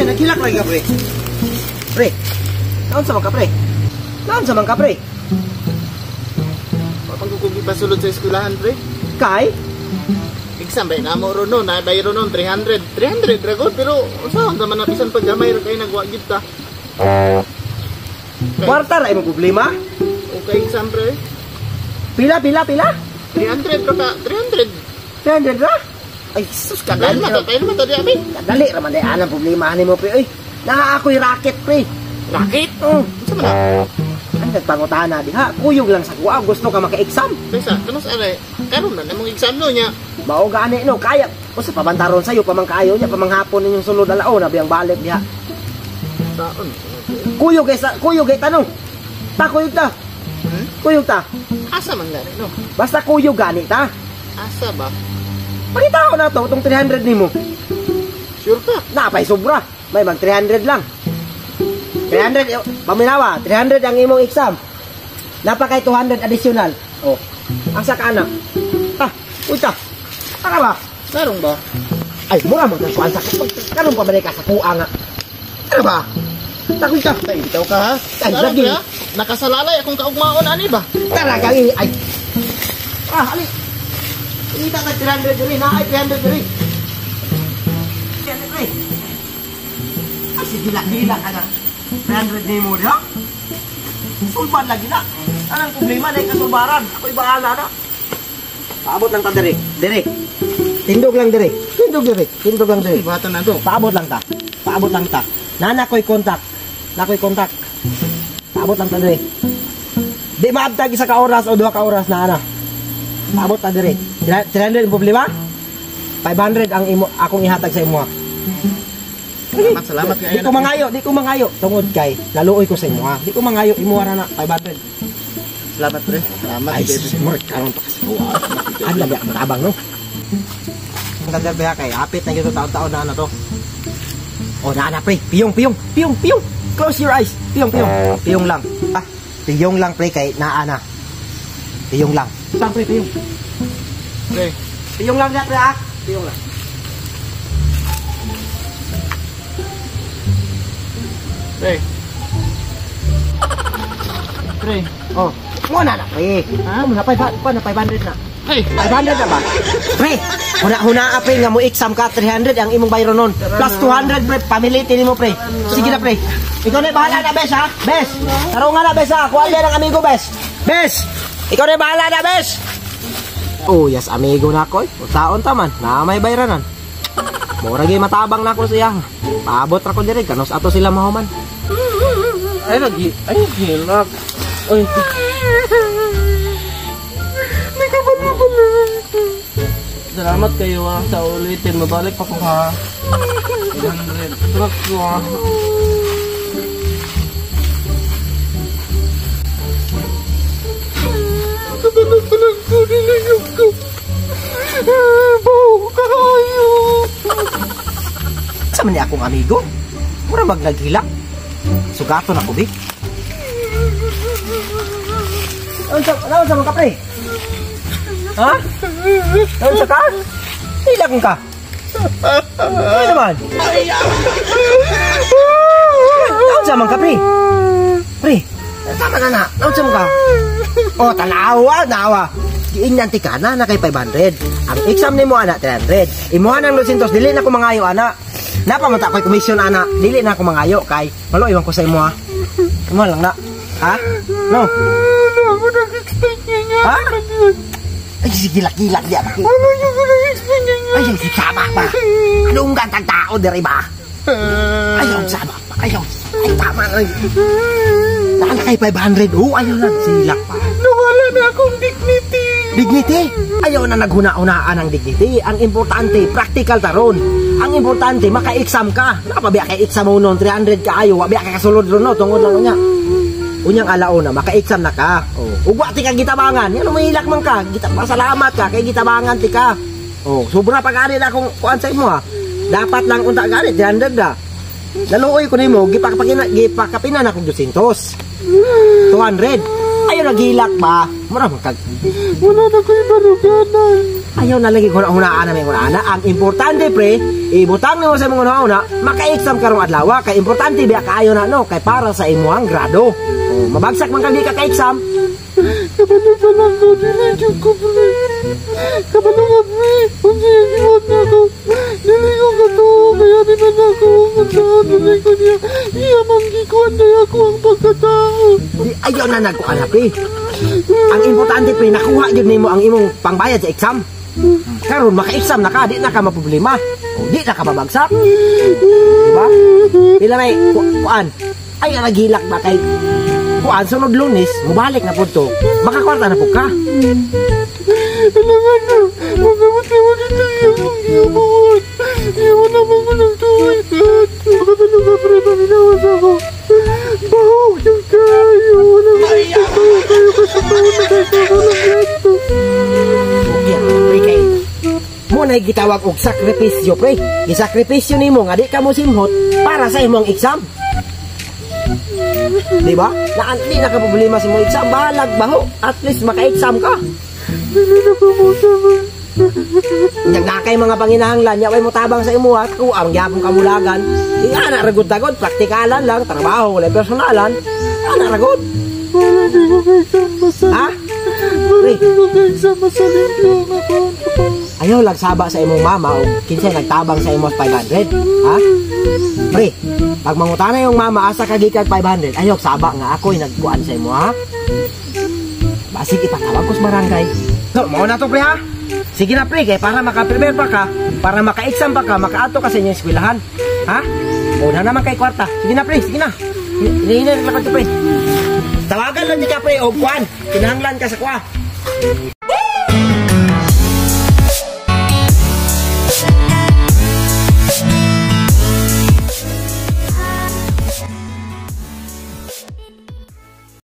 naghilak lagi ka, pre. Pre, naon sa man ka, pre? Naon sa man ka, pre? Pagkukugi pa sulod sa eskwelahan, pre. Kay? Exam ba na mo ron no, na bayro non 300 dragon pero saan naman napisan pag gamay ra kay nagwa gid ta. Kwarta ra imong problema? Okay exam pre. Pila? 300 ra ka, 300. 300 ra? Ay, sus, Kadali mo to di abi. Kadali ra man day anang problema ni mo, pre. Oy, naa ako'y racket, pre. Racket? Unsa man na? Ang nagpangutana diha, kuyog lang sa kuha, gusto ka maka-exam. Pesa, kanus aray. Karon na namong exam no nya. Mao gani no, kaya. O sa pabantaron sayo pamangkayo niya, pamanghapon ninyong sulod alaw na biyang balik diha. Taon. Kuyog kay tanong. Ta kuyog ta. Kuyog ta. Asa man gani no? Basta kuyog gani ta. Asa ba? Pakita ko na to, itong 300 nimo. Sure ka? Napay sobra. May mag 300 lang. 300, paminawa, 300 ang imong exam. Napakay 200 additional. Oh, ang sa kana. Ah, uta. Para ba? Sarong ba? Ay, mura mo ng kuan sa karon pa balik ka sa kuha nga. Ano ba? Takoy ka. Ay, bitaw ka ha? Ay, Sarong lagi. ba? Nakasalalay akong kaugmaon ani ba? Tara kali ay. Ah, ali. Ini tak 300 diri, na ay 300 diri. Kaya ay. Asi gila ka na. 300 ni mo dia. Sulban lagi na. Anong problema na kasulbaran? Ako'y bahala na. Paabot lang ta diri. Diri. Tindog lang diri. Tindog lang diri. Ibatan na to. Paabot lang ta. Nana ko'y kontak. Paabot lang ta diri. Di maabtag isa ka oras o 2 ka oras na ana. Paabot ta diri. 300 problema? 500 ang akong ihatag sa imo. Salamat kayo. Di ko mangayo. Tungod kay naluoy ko sa imo ha. Di ko mangayo imo ra na 500. Salamat pre. Salamat. Ay, smart karon pa kasi. Ang labi ang matabang no. Ang ganda ba kay apit na gito taon-taon na ano to. O na pre, piyong. Close your eyes. Piyong lang. Ah, piyong lang pre kay naana. Piyong lang. Saan pre piyong? Pre. Piyong lang na pre ah. Piyong lang. Pre. Oh, mo na pre. Ha, mo na 500 na. Hey, 500 na ba? Pre, huna pre nga mo exam ka 300 ang imong bayro nun. Plus 200 pre, pamiliti nimo pre. Sige na pre. Ikaw na bahala na bes ha. Bes. Taro nga na bes ha. Kuha din ang amigo bes. Bes. Ikaw na bahala na bes. Oh, yes amigo na ko. Taon ta man. Na may bayranan. Mura gyud matabang na ko siya. Paabot ra ko diri kanos ato sila mahuman. ay hilak. Oy. Salamat kayo sa ulitin. Mabalik pa ko ha. 100. Truck ko ha. Kabalag ko nilayog ko. Baw kayo. Sa man ni akong amigo. Mura magnaghilak. Sugaton ako bi. Ano sa mga pre? Ha? Ano sa ka? Hilak ka? Ano naman? Ano sa mga pre? Pre, tama na. Ano sa mga? O, tanawa. Giinyanti ka na kay 500. Ang exam ni mo, anak, 300. Imuha ng 200, dili na ko mangayo, anak. Napamata ko'y komisyon, anak. Dili na ko mangayo, kay malo, iwan ko sa imo, ha? Imuha lang na. Ha? No? Ako nag-expect niya. Ha? Ay, sige, gilak diya. Ano yung nag-expect niya? Ay, sama pa. Anong gantang tao, diri ba? Ayaw, sama pa. Ayaw. Ay, tama na. Naan kay 500. Oh, ayaw na. Silak pa. Nawala na akong dignity. Dignity? Ayaw na naghuna-unaan ang dignity. Ang importante, practical taron. Ang importante, maka-exam ka. Nakapabiya kay exam mo noon, 300 ka ayaw. Wabiya ka kasulod ron, no? Tungod lang niya. Unyang alauna, maka-exam na ka. Oh. Ugwa ti ka gitabangan. Yan, umihilak man ka. Pasalamat ka, kay gitabangan ti ka. Oh, sobra pag-ari na kung kuan sa imo ha. Dapat lang unta gani 300 da. Naluoy ko nimo, gipakapina na kog 200. 200. Ayaw naghilak ba? Mura man kag. Wala na ko ibaruganan. Ayaw na lagi hunaan namin hunana. Ang importante pre, ibutang nimo sa mga hunana, maka-exam karong adlaw. Kay importante biya kaayo na no, kay para sa imuhang grado. Oh, mabagsak man kang di ka-exam. Kabalo pa lang ko, dinidyo ko pre. Kabalo nga pre, kung giwag na ako. Niligo ka to, kaya di man ako. Magdaan, niligo niya. Iya manggikuan na ako ang pagkatao. Di ayaw na nagkuan pre. Ang importante pre, nakuha jud nimo ang imong pangbayad sa exam. Karon maka-exam na ka, di na ka maproblema. O, di na ka babagsak. Diba? Pila may kuan. Ay nagilak ba kay kuan sunod Lunes, mubalik na pud to. Makakwarta na pud ka. Alangan na, magamot dito yung giyabuhat. Iyawan naman ko ng tuwid. Makabalo ka pre, paminawas ako. Bahog yung kayo. Wala mo ito kayo kasi taon na kayo walang ganito. Okay, pre kay mo na gitawag og sakripisyo pre. Isakripisyo nimo nga di ka mo simhot para sa imong exam. Diba? Di na ka problema sa imong exam, balag baho. At least maka-exam ka. Dili na pamuta man. Nakay mga panginahanglan, yaway mo tabang sa imo at kung ang gyapon kamulagan. Di ana ragod-tagod, praktikalan lang, trabaho, wala personalan. Ana ragod. Wala di ko ka-exam basta. Ha? Wala di ko ka-exam basta limpyo na ko. Ayaw lagsaba sa imong mama o kinsay nagtabang sa imo 500. Ha? Pre, pag mangutana yung mama asa kagikag 500, ayaw saba nga ako'y nagkuan sa imo ha. Basig ipatawag ko sa barangay. So, mau na to pre ha. Sige na pre, kay para maka-prepare pa ka, para maka-exam pa ka, makaato ka sa inyong eskwelahan. Ha? Una naman kay kwarta. Sige na pre, sige na. Hinahinan lang ka to pre. Tawagan lang di ka pre, o kuan. Kinahanglan ka sa kwa.